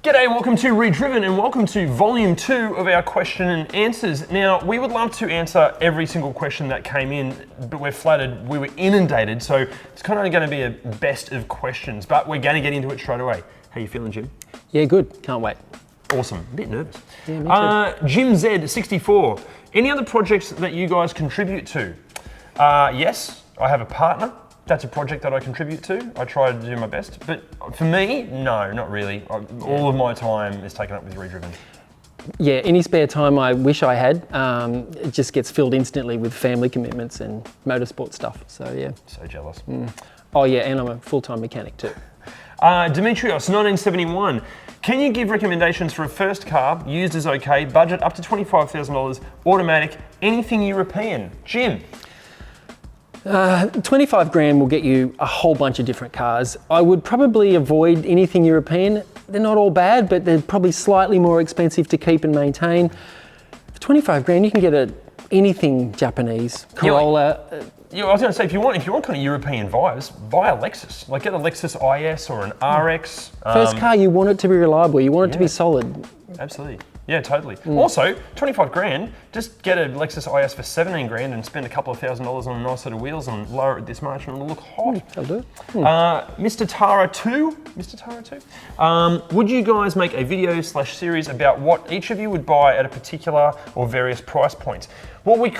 G'day, welcome to ReDriven and welcome to volume 2 of our question and answers. Now, we would love to answer every single question that came in, but we're flattered, we were inundated, so it's kind of going to be a best of questions, but we're going to get into it straight away. How you feeling, Jim? Yeah, good. Can't wait. Awesome. A bit nervous. Yeah, me too. Jim Z64. Any other projects that you guys contribute to? Yes, I have a partner. That's a project that I contribute to. I try to do my best. But for me, no, not really. All of my time is taken up with ReDriven. Yeah, any spare time I wish I had, it just gets filled instantly with family commitments and motorsport stuff. So yeah. So jealous. Oh yeah, and I'm a full-time mechanic too. Demetrios, 1971. Can you give recommendations for a first car, used is okay, budget up to $25,000, automatic, anything European? Jim? 25 grand will get you a whole bunch of different cars. I would probably avoid anything European. They're not all bad, but they're probably slightly more expensive to keep and maintain. For 25 grand, you can get anything Japanese, Corolla. I was going to say, if you want kind of European vibes, buy a Lexus. Like get a Lexus IS or an RX. First car, you want it to be reliable. You want it to be solid. Absolutely. Yeah, totally. Also, 25 grand, just get a Lexus IS for 17 grand and spend a couple of $1,000s on a nice set of wheels and lower it this much and it'll look hot. That'll do it. Mr. Tara 2, would you guys make a video / series about what each of you would buy at a particular or various price points? Well, we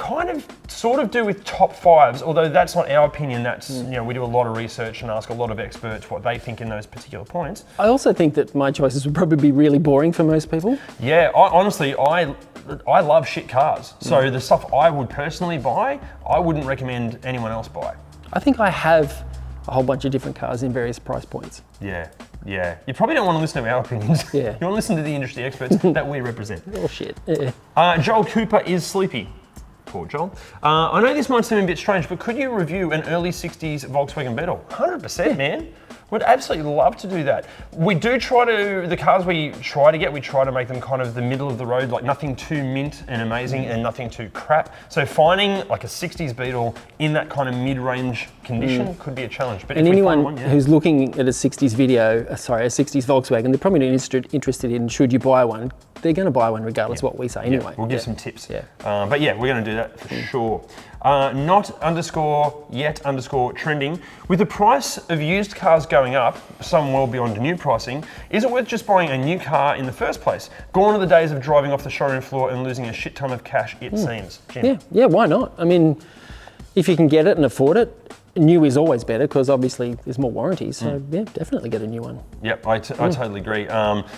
sort of do with top fives, although that's not our opinion. That's, we do a lot of research and ask a lot of experts what they think in those particular points. I also think that my choices would probably be really boring for most people. Yeah, honestly, I love shit cars. So the stuff I would personally buy, I wouldn't recommend anyone else buy. I think I have a whole bunch of different cars in various price points. Yeah. You probably don't want to listen to our opinions. Yeah. You want to listen to the industry experts that we represent. Oh shit. Yeah. Joel Cooper is sleepy. Poor Joel. I know this might seem a bit strange, but could you review an early 60s Volkswagen Beetle? 100%, man. Would absolutely love to do that. We do the cars we try to make them kind of the middle of the road, like nothing too mint and amazing and nothing too crap. So finding like a 60s Beetle in that kind of mid-range condition could be a challenge. But and anyone who's looking at a 60s a 60s Volkswagen, they're probably not interested in should you buy one. They're going to buy one regardless what we say anyway. We'll give some tips. Yeah. But yeah, we're going to do that for sure. Not_yet_trending. With the price of used cars going up, some well beyond new pricing, is it worth just buying a new car in the first place? Gone are the days of driving off the showroom floor and losing a shit ton of cash, it seems. Jim? Yeah, why not? I mean, if you can get it and afford it, new is always better because obviously there's more warranties. So yeah, definitely get a new one. Yep, I totally agree.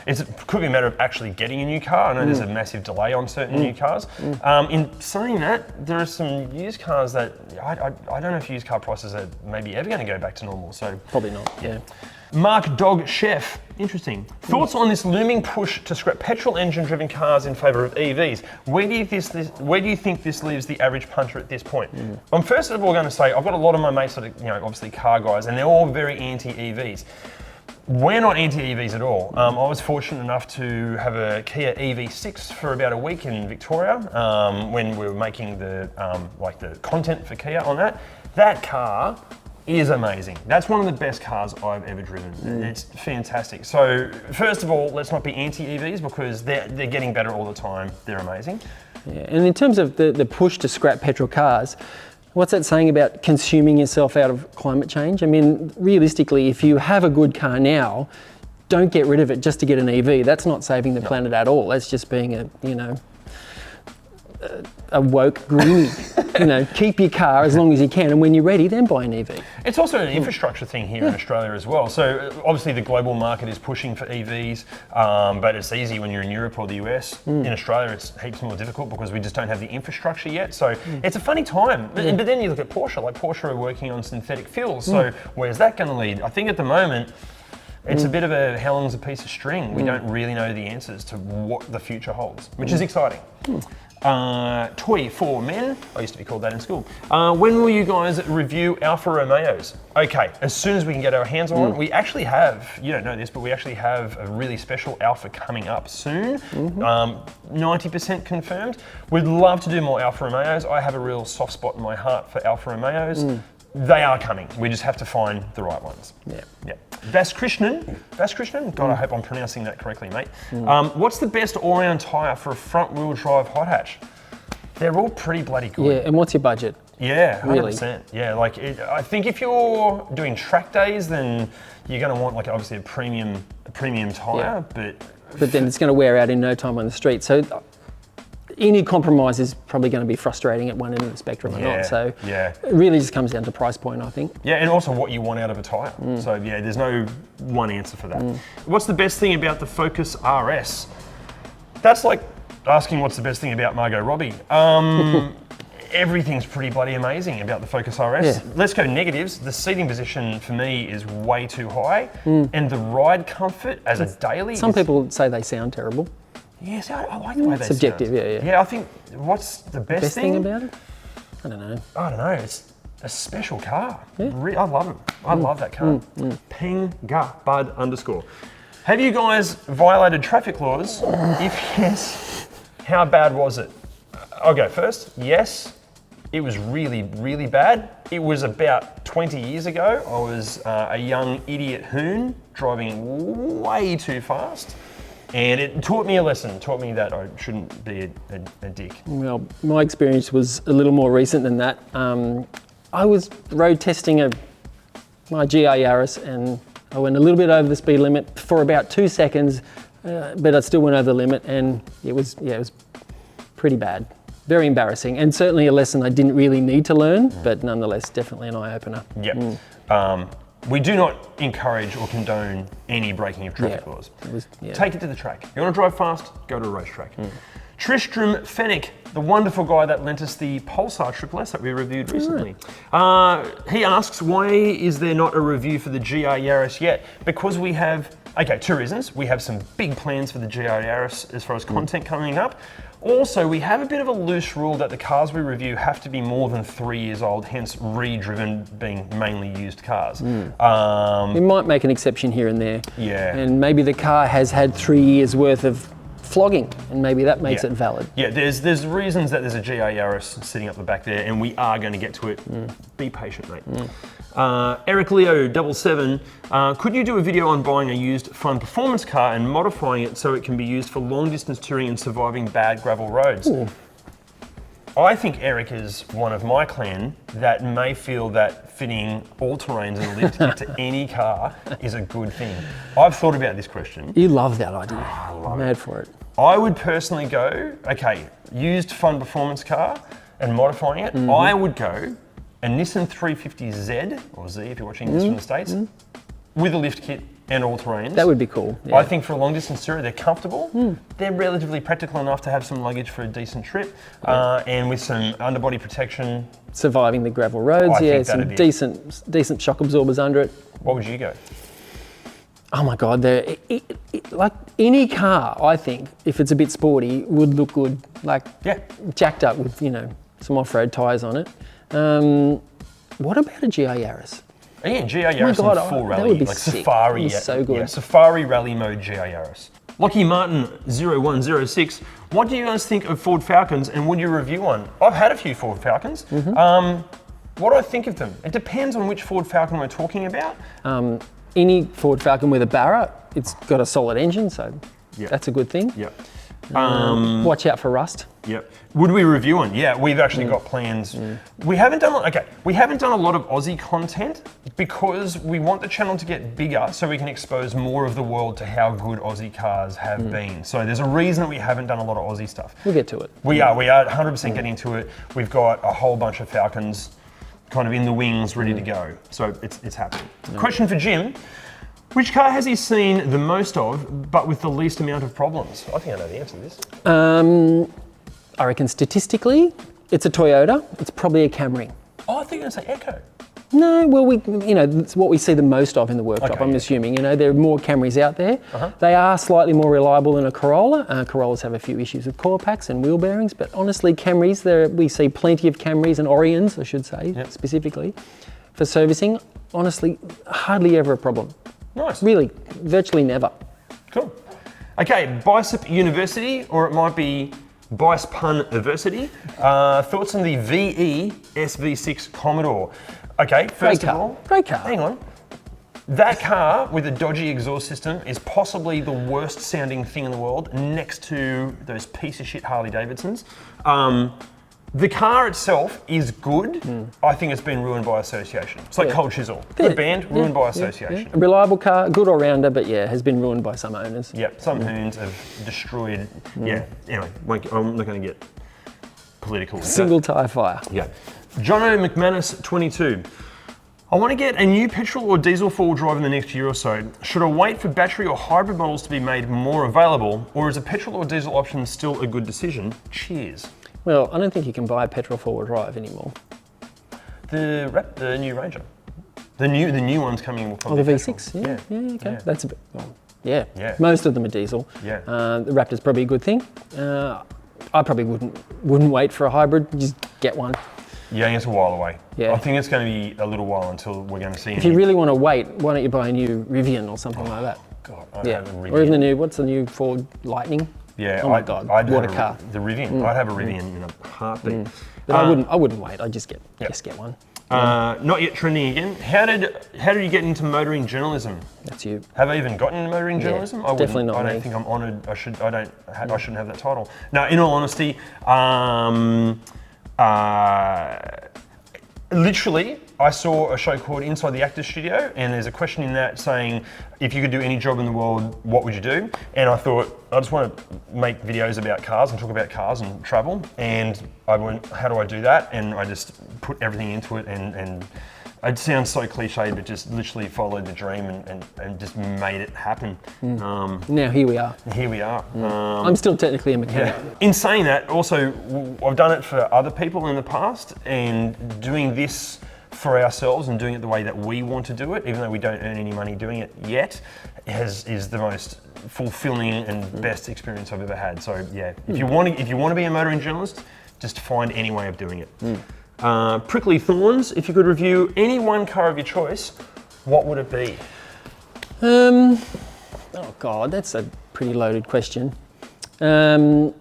It could be a matter of actually getting a new car. I know there's a massive delay on certain new cars. In saying that, there are some used cars that I don't know if used car prices are maybe ever going to go back to normal. So probably not. Yeah. Mark Dog Chef, interesting. Thoughts on this looming push to scrap petrol engine-driven cars in favour of EVs? Where do you think this leaves the average punter at this point? I'm first of all going to say I've got a lot of my mates that are, obviously car guys, and they're all very anti-EVs. We're not anti-EVs at all. I was fortunate enough to have a Kia EV6 for about a week in Victoria when we were making the content for Kia on that. That car is amazing. That's one of the best cars I've ever driven. It's fantastic. So first of all, let's not be anti-EVs because they're getting better all the time. They're amazing. Yeah, and in terms of the push to scrap petrol cars, what's that saying about consuming yourself out of climate change? I mean, realistically, if you have a good car now, don't get rid of it just to get an EV. That's not saving the planet at all. That's just being a woke greenie. Keep your car as long as you can, and when you're ready, then buy an EV. It's also an infrastructure thing here in Australia as well. So obviously the global market is pushing for EVs, but it's easy when you're in Europe or the US. In Australia, it's heaps more difficult because we just don't have the infrastructure yet. So it's a funny time. But then you look at Porsche, like Porsche are working on synthetic fuels. So where's that going to lead? I think at the moment, it's a bit of a how long's a piece of string. We don't really know the answers to what the future holds, which is exciting. Toy for men, I used to be called that in school. When will you guys review Alfa Romeos? Okay, as soon as we can get our hands on it. We actually have, you don't know this, but we actually have a really special Alfa coming up soon. 90% confirmed. We'd love to do more Alfa Romeos. I have a real soft spot in my heart for Alfa Romeos. they are coming. We just have to find the right ones. Yeah. Yeah. Vaskrishnan? God, I hope I'm pronouncing that correctly, mate. What's the best all-round tyre for a front-wheel drive hot hatch? They're all pretty bloody good. Yeah, and what's your budget? Yeah, 100%. Really? Yeah, like I think if you're doing track days, then you're going to want like obviously a premium tyre, But then it's going to wear out in no time on the street. So any compromise is probably going to be frustrating at one end of the spectrum or not. So it really just comes down to price point, I think. Yeah, and also what you want out of a tyre. So yeah, there's no one answer for that. What's the best thing about the Focus RS? That's like asking what's the best thing about Margot Robbie. Everything's pretty bloody amazing about the Focus RS. Yeah. Let's go negatives. The seating position for me is way too high, and the ride comfort as a daily. Some people say they sound terrible. Yes, I like the way they Subjective, sound. yeah. Yeah, I think what's the best thing about it? I don't know. It's a special car. Yeah. I love it. I love that car. Penga Bud _. Have you guys violated traffic laws? If yes, how bad was it? I'll go first. Yes, it was really, really bad. It was about 20 years ago. I was a young idiot hoon driving way too fast. And it taught me a lesson, taught me that I shouldn't be a dick. Well, my experience was a little more recent than that. I was road testing my GI Yaris and I went a little bit over the speed limit for about 2 seconds, but I still went over the limit and it was pretty bad. Very embarrassing, and certainly a lesson I didn't really need to learn, but nonetheless, definitely an eye-opener. Yep. We do not encourage or condone any breaking of traffic laws. Take it to the track. You want to drive fast, go to a racetrack. Tristram Fennick, the wonderful guy that lent us the Pulsar Triple S that we reviewed recently. He asks, why is there not a review for the GI Yaris yet? Because we have, two reasons. We have some big plans for the GI Yaris as far as content coming up. Also, we have a bit of a loose rule that the cars we review have to be more than 3 years old, hence ReDriven being mainly used cars. We might make an exception here and there. Yeah. And maybe the car has had 3 years worth of flogging, and maybe that makes it valid. Yeah, there's reasons that there's a GI Yaris sitting up the back there, and we are going to get to it. Be patient, mate. Eric Leo 77, could you do a video on buying a used fun performance car and modifying it so it can be used for long distance touring and surviving bad gravel roads? Ooh. I think Eric is one of my clan that may feel that fitting all-terrains and lift kit to any car is a good thing. I've thought about this question. You love that idea. I love I'm mad for it. I would personally go, used fun performance car and modifying it, I would go a Nissan 350Z, or Z if you're watching this from the States, with a lift kit and all-terrains. That would be cool. I think for a long-distance tourer, they're comfortable. They're relatively practical enough to have some luggage for a decent trip, and with some underbody protection. Surviving the gravel roads, some decent shock absorbers under it. What would you go? Oh my God, like any car, I think, if it's a bit sporty, would look good. Jacked up with, some off-road tyres on it. What about a GI Yaris? Yeah, GI Yaris in full rally, that would be like sick. Safari. So good. Yeah, Safari rally mode GI Yaris. Lockie Martin 0106. What do you guys think of Ford Falcons, and would you review one? I've had a few Ford Falcons. What do I think of them? It depends on which Ford Falcon we're talking about. Any Ford Falcon with a Barra, it's got a solid engine, so that's a good thing. Yep. Watch out for rust. Yep. Would we review one? Yeah, we've actually got plans. We haven't done a lot of Aussie content because we want the channel to get bigger so we can expose more of the world to how good Aussie cars have been. So there's a reason that we haven't done a lot of Aussie stuff. We'll get to it. We are 100% getting to it. We've got a whole bunch of Falcons kind of in the wings, ready to go. So it's happening. Question for Jim. Which car has he seen the most of, but with the least amount of problems? I think I know the answer to this. I reckon statistically, it's a Toyota. It's probably a Camry. Oh, I think you're going to say Echo. No, well, it's what we see the most of in the workshop, I'm assuming. There are more Camrys out there. They are slightly more reliable than a Corolla. Corollas have a few issues with coil packs and wheel bearings, but honestly, Camrys, we see plenty of Camrys and Orions, I should say, specifically, for servicing. Honestly, hardly ever a problem. Nice. Really, virtually never. Cool. Okay, Bicep University, or it might be Bice Pun University. Thoughts on the VE SV6 Commodore? Okay, first of all, Great car. hang on. That car with a dodgy exhaust system is possibly the worst sounding thing in the world next to those piece of shit Harley Davidsons. The car itself is good. I think it's been ruined by association. It's like Cold Chisel. Good band, ruined by association. A reliable car, good all-rounder, but yeah, has been ruined by some owners. Yep, some hoons have destroyed. Yeah, anyway, I'm not going to get political. Single tyre fire. Yeah. Jono McManus, 22. I want to get a new petrol or diesel four-wheel drive in the next year or so. Should I wait for battery or hybrid models to be made more available, or is a petrol or diesel option still a good decision? Cheers. Well, I don't think you can buy a petrol four-wheel drive anymore. The new Ranger. The new one's coming in. Oh, the V6? Yeah, okay. Yeah. That's a bit, well, yeah. Yeah. Most of them are diesel. Yeah. The Raptor's probably a good thing. I probably wouldn't wait for a hybrid, just get one. Yeah, it's a while away. Yeah. I think it's going to be a little while until we're going to see. If you really want to wait, why don't you buy a new Rivian or something like that? God, I'd have a Rivian. Or even what's the new Ford Lightning? Yeah, oh my God, I'd what have a car. The Rivian. I'd have a Rivian in a heartbeat. But I wouldn't wait. I'd just get one. Not yet trending again. How did you get into motoring journalism? That's you. Have I even gotten into motoring journalism? I definitely not I don't me. think I'm honoured. I shouldn't have that title. No, in all honesty, literally, I saw a show called Inside the Actors Studio, and there's a question in that saying, if you could do any job in the world, what would you do? And I thought, I just want to make videos about cars and talk about cars and travel. And I went, how do I do that? And I just put everything into it, and it sounds so cliched, but just literally followed the dream and just made it happen. Now here we are. Here we are. I'm still technically a mechanic. In saying that, also, I've done it for other people in the past, and doing this for ourselves and doing it the way that we want to do it, even though we don't earn any money doing it yet, is the most fulfilling and best experience I've ever had. So yeah, if you want to be a motoring journalist, just find any way of doing it. Prickly Thorns, if you could review any one car of your choice, what would it be? Oh God, that's a pretty loaded question. So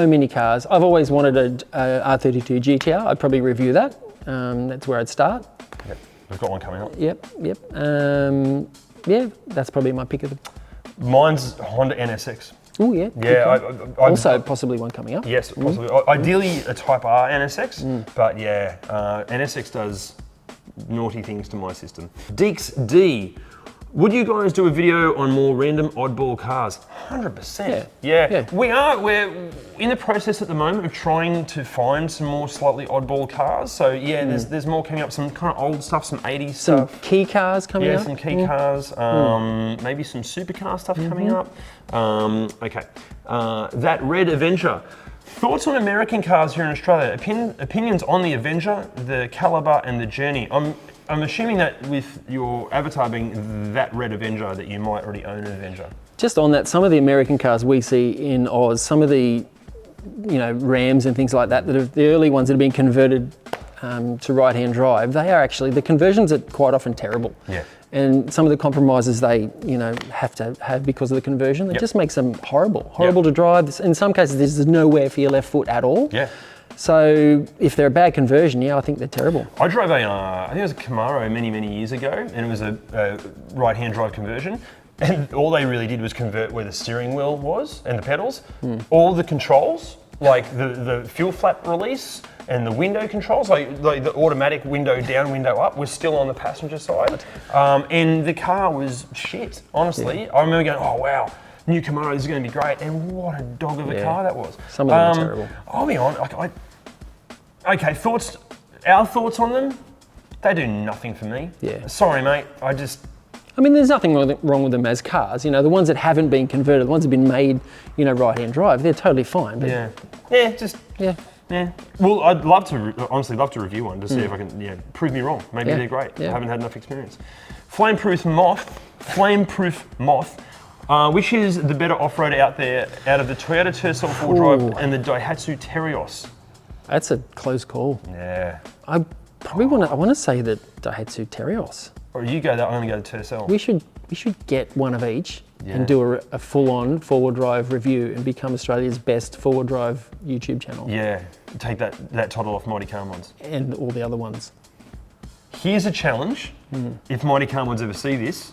many cars. I've always wanted a R32 GTR. I'd probably review that. That's where I'd start. Yep, we've got one coming up. Yep. Yeah, that's probably my pick of the. Mine's Honda NSX. Oh yeah. Yeah. Also possibly one coming up. Yes, possibly. Ideally a Type R NSX, but yeah, NSX does naughty things to my system. Deeks D. Would you guys do a video on more random oddball cars? 100%. Yeah. We're in the process at the moment of trying to find some more slightly oddball cars. So yeah, there's more coming up, some kind of old stuff, some 80s stuff. Some key cars coming up. Yeah, some key cars, maybe some supercar stuff coming up. Okay, that Red Avenger. Thoughts on American cars here in Australia? Opinions on the Avenger, the Caliber and the Journey. I'm assuming that with your avatar being that Red Avenger, that you might already own an Avenger. Just on that, some of the American cars we see in Oz, some of the Rams and things like that, that are the early ones that have been converted to right-hand drive, they are actually, the conversions are quite often terrible. Yeah. And some of the compromises they, have to have because of the conversion, it just makes them horrible to drive. In some cases, there's nowhere for your left foot at all. Yeah. So if they're a bad conversion, I think they're terrible. I drove I think it was a Camaro many years ago, and it was a right-hand drive conversion. And all they really did was convert where the steering wheel was and the pedals. All the controls, like the fuel flap release and the window controls, like the automatic window down, window up, was still on the passenger side. And the car was shit, honestly. I remember going, oh wow, new Camaro, this is going to be great. And what a dog of a car that was. Some of them are terrible. I'll be honest, okay, our thoughts on them, they do nothing for me. Yeah. Sorry, mate, there's nothing wrong with them as cars. The ones that haven't been converted, the ones that have been made, right-hand drive, they're totally fine. But Yeah. Well, I'd honestly love to review one to see if I can, prove me wrong. Maybe they're great. I haven't had enough experience. Flameproof Moth. Which is the better off-road out there, out of the Toyota Tercel 4-Drive and the Daihatsu Terios? That's a close call. Yeah. I want to say the Daihatsu Terios. Or you go that, I'm going to go to Tercel. We should get one of each and do a full-on four-wheel drive review and become Australia's best four-wheel drive YouTube channel. Yeah, take that title off Mighty Car Mods. And all the other ones. Here's a challenge. If Mighty Car Mods ever see this,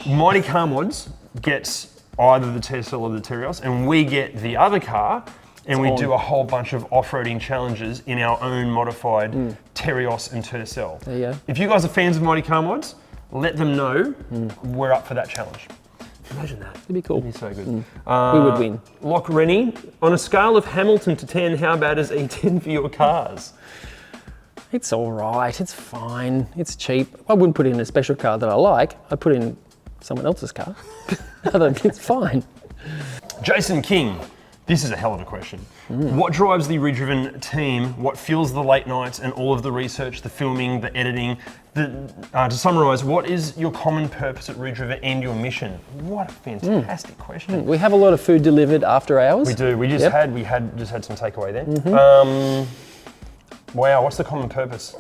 Mighty Car Mods gets either the Tercel or the Terios, and we get the other car, and we do a whole bunch of off-roading challenges in our own modified Terios and Tercel. There you go. If you guys are fans of Mighty Car Mods, let them know we're up for that challenge. Imagine that. It'd be cool. It'd be so good. We would win. Lock Rennie, on a scale of Hamilton to 10, how bad is E10 for your cars? It's all right. It's fine. It's cheap. I wouldn't put in a special car that I like. I'd put in someone else's car. It's fine. Jason King, this is a hell of a question. What drives the ReDriven team? What fuels the late nights and all of the research, the filming, the editing? To summarise, what is your common purpose at ReDriven and your mission? What a fantastic question. We have a lot of food delivered after hours. We do. We just had some takeaway there. Wow, what's the common purpose?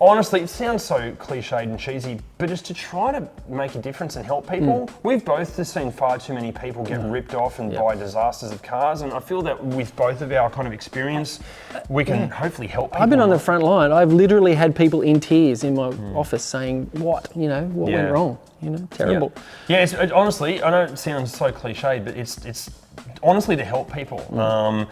Honestly, it sounds so cliched and cheesy, but it's to try to make a difference and help people. We've both just seen far too many people get ripped off and by disasters of cars, and I feel that with both of our kind of experience, we can hopefully help people. I've been on the front line. I've literally had people in tears in my office saying, what went wrong? Terrible. Yeah, honestly, I know it sounds so cliched, but it's honestly to help people.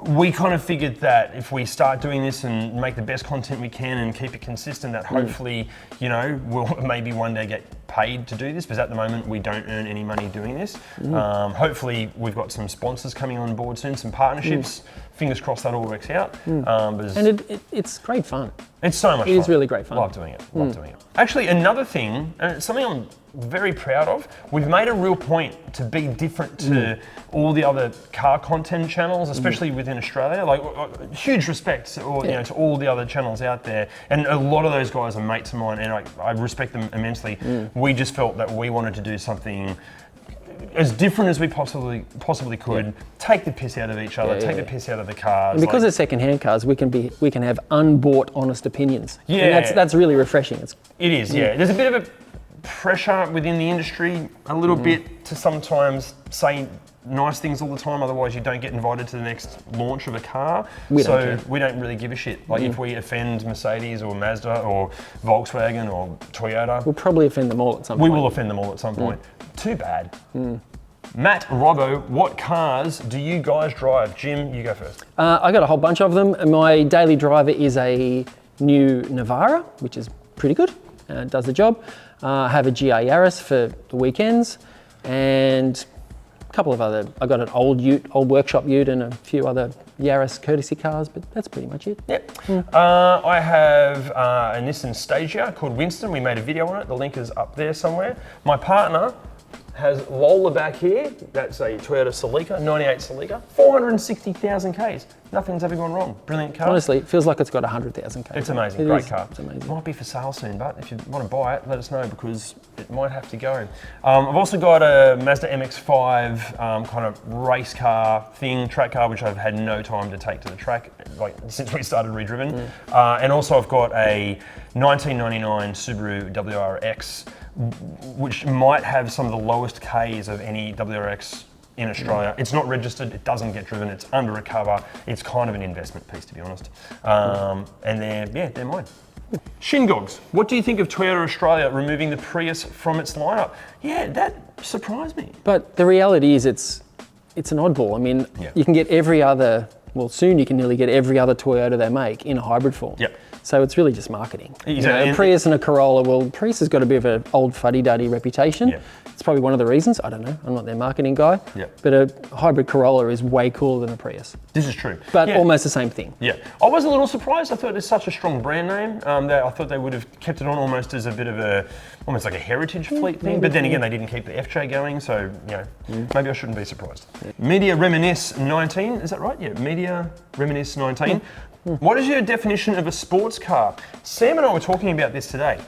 We kind of figured that if we start doing this and make the best content we can and keep it consistent, that hopefully, we'll maybe one day get paid to do this, because at the moment we don't earn any money doing this. Hopefully we've got some sponsors coming on board soon, some partnerships. Fingers crossed that all works out. And it's great fun. It's so much fun. It is really great fun. Love doing it. Love doing it. Actually, another thing, something I'm very proud of, we've made a real point to be different to all the other car content channels, especially within Australia. Like, huge respect to all the other channels out there. And a lot of those guys are mates of mine, and I respect them immensely. We just felt that we wanted to do something as different as we possibly could. Take the piss out of each other, take the piss out of the cars. And because they're second-hand cars, we can have unbought, honest opinions. Yeah, and that's really refreshing. It is. There's a bit of a pressure within the industry, a little bit, to sometimes say nice things all the time, otherwise you don't get invited to the next launch of a car. We don't really give a shit. Like, if we offend Mercedes or Mazda or Volkswagen or Toyota, we'll probably offend them all at some point. We will offend them all at some point. Too bad. Matt Robbo, what cars do you guys drive? Jim, you go first. I got a whole bunch of them. My daily driver is a new Navara, which is pretty good. Does the job. I have a GI Yaris for the weekends, and a couple of other. I got an old workshop ute, and a few other Yaris courtesy cars, but that's pretty much it. Yep. I have a Nissan Stagia called Winston. We made a video on it. The link is up there somewhere. My partner has Lola back here. That's a Toyota Celica, 98 Celica, 460,000 Ks. Nothing's ever gone wrong. Brilliant car. Honestly, it feels like it's got 100,000 Ks. It's amazing. Great car. It's amazing. It might be for sale soon, but if you want to buy it, let us know, because it might have to go. I've also got a Mazda MX-5 kind of race car thing, track car, which I've had no time to take to the track, like, since we started ReDriven. And also I've got a 1999 Subaru WRX, which might have some of the lowest Ks of any WRX in Australia. It's not registered, it doesn't get driven, it's under a cover. It's kind of an investment piece, to be honest. And they're mine. Shingogs, what do you think of Toyota Australia removing the Prius from its lineup? Yeah, that surprised me. But the reality is it's an oddball. I mean, you can get soon you can nearly get every other Toyota they make in a hybrid form. Yep. So it's really just marketing. Exactly. A Prius and a Corolla, Prius has got a bit of an old fuddy-duddy reputation. Yeah. It's probably one of the reasons. I don't know. I'm not their marketing guy. Yeah. But a hybrid Corolla is way cooler than a Prius. This is true. But almost the same thing. Yeah. I was a little surprised. I thought it's such a strong brand name that I thought they would have kept it on almost as a bit of almost like a heritage fleet thing. But then again, they didn't keep the FJ going, so maybe I shouldn't be surprised. Yeah. Media Reminisce 19, is that right? Yeah. Media Reminisce 19. What is your definition of a sports car? Sam and I were talking about this today.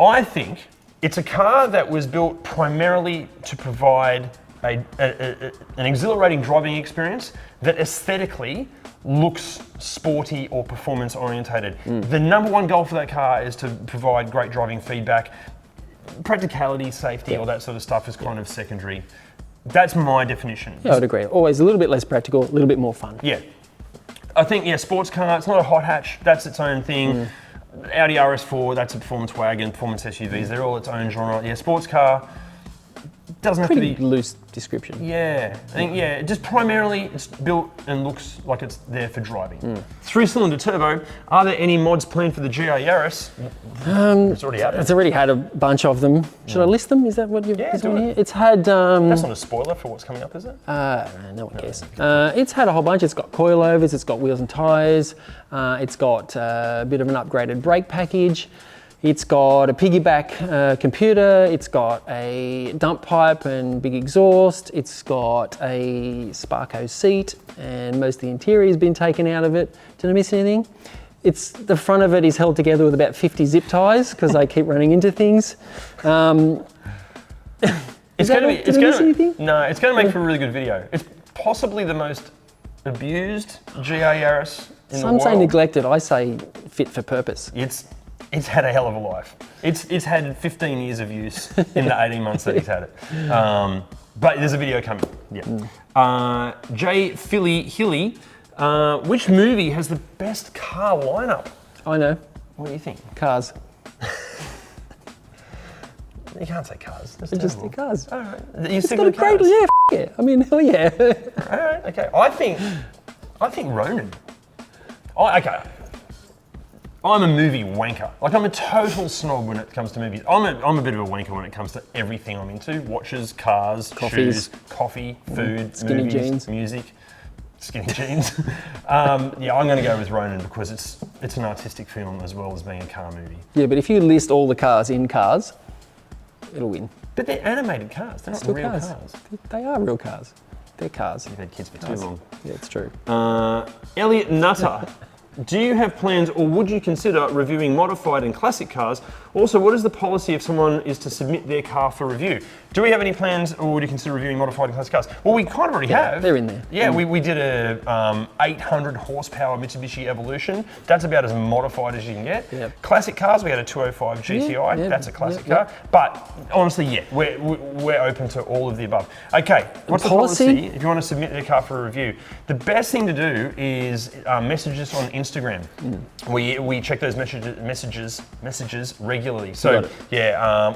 I think it's a car that was built primarily to provide an exhilarating driving experience that aesthetically looks sporty or performance orientated. The number one goal for that car is to provide great driving feedback. Practicality, safety, all that sort of stuff is kind of secondary. That's my definition. Yeah, I would agree. Always a little bit less practical, a little bit more fun. Yeah. I think, sports car, it's not a hot hatch, that's its own thing. Audi RS4, that's a performance wagon, performance SUVs, they're all its own genre. Yeah, sports car doesn't have to Pretty be... loose description. Yeah, I think, just primarily it's built and looks like it's there for driving. 3-cylinder turbo, are there any mods planned for the GI Yaris? It's already out there. It's already had a bunch of them. Should I list them? Is that what you've do here? it. It's had... That's not a spoiler for what's coming up, is it? no one cares. It's had a whole bunch. It's got coilovers, it's got wheels and tyres, it's got a bit of an upgraded brake package, it's got a piggyback computer, it's got a dump pipe and big exhaust, it's got a Sparco seat, and most of the interior has been taken out of it. Did I miss anything? The front of it is held together with about 50 zip ties because I keep running into things. It's going to make for a really good video. It's possibly the most abused GI Yaris in the world. Some say neglected, I say fit for purpose. It's had a hell of a life. It's had 15 years of use in the 18 months that he's had it. But there's a video coming. Yeah. J. Philly Hilly, which movie has the best car lineup? I know. What do you think? Cars. You can't say cars. That's Just terrible. cars. All right. It's got a great, yeah. I mean, hell yeah. All right. Okay. I think Ronin. I'm a movie wanker. Like, I'm a total snob when it comes to movies. I'm a bit of a wanker when it comes to everything I'm into. Watches, cars, shoes, coffee, food, skinny movies, jeans. music, skinny jeans. I'm going to go with Ronin because it's an artistic film as well as being a car movie. Yeah, but if you list all the cars in Cars, it'll win. But they're animated cars. They're not Still real cars. They are real cars. They're cars. You've had kids for too long. Yeah, it's true. Elliot Nutter. Do you have plans or would you consider reviewing modified and classic cars? Also, what is the policy if someone is to submit their car for review? Do we have any plans or would you consider reviewing modified and classic cars? Well, we kind of already have. They're in there. Yeah, we did a 800 horsepower Mitsubishi Evolution. That's about as modified as you can get. Yep. Classic cars, we had a 205 GTI. That's a classic car. But honestly, we're open to all of the above. Okay, what's the policy if you want to submit your car for a review? The best thing to do is message us on Instagram. We check those messages regularly. So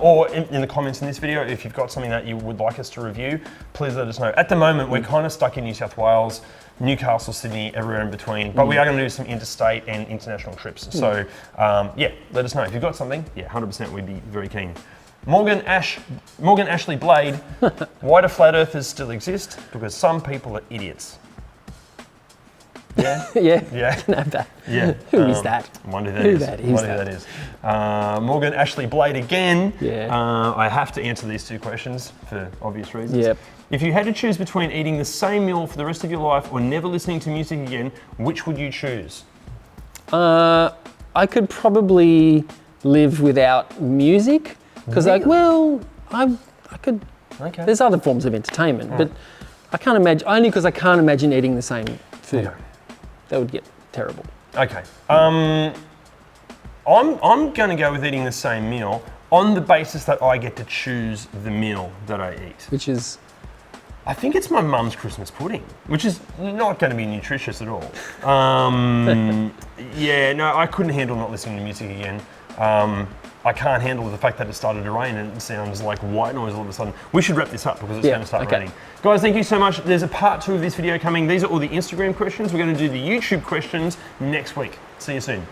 or in the comments in this video, if you've got something that you would like us to review, please let us know. At the moment, we're kind of stuck in New South Wales, Newcastle, Sydney, everywhere in between. But we are going to do some interstate and international trips. So let us know if you've got something. 100%, we'd be very keen. Morgan Ashley Blade, why do flat earthers still exist? Because some people are idiots. Yeah? Yeah. Can have that. Yeah. Who is that? Wonder who that is. Morgan Ashley Blade again. Yeah. I have to answer these two questions for obvious reasons. Yep. If you had to choose between eating the same meal for the rest of your life or never listening to music again, which would you choose? I could probably live without music because, I could. Okay. There's other forms of entertainment, but I can't imagine. Only because I can't imagine eating the same food. Okay. That would get terrible. Okay. I'm going to go with eating the same meal on the basis that I get to choose the meal that I eat. Which is? I think it's my mum's Christmas pudding, which is not going to be nutritious at all. I couldn't handle not listening to music again. I can't handle the fact that it started to rain and it sounds like white noise all of a sudden. We should wrap this up because it's going to start raining. Guys, thank you so much. There's a part 2 of this video coming. These are all the Instagram questions. We're going to do the YouTube questions next week. See you soon.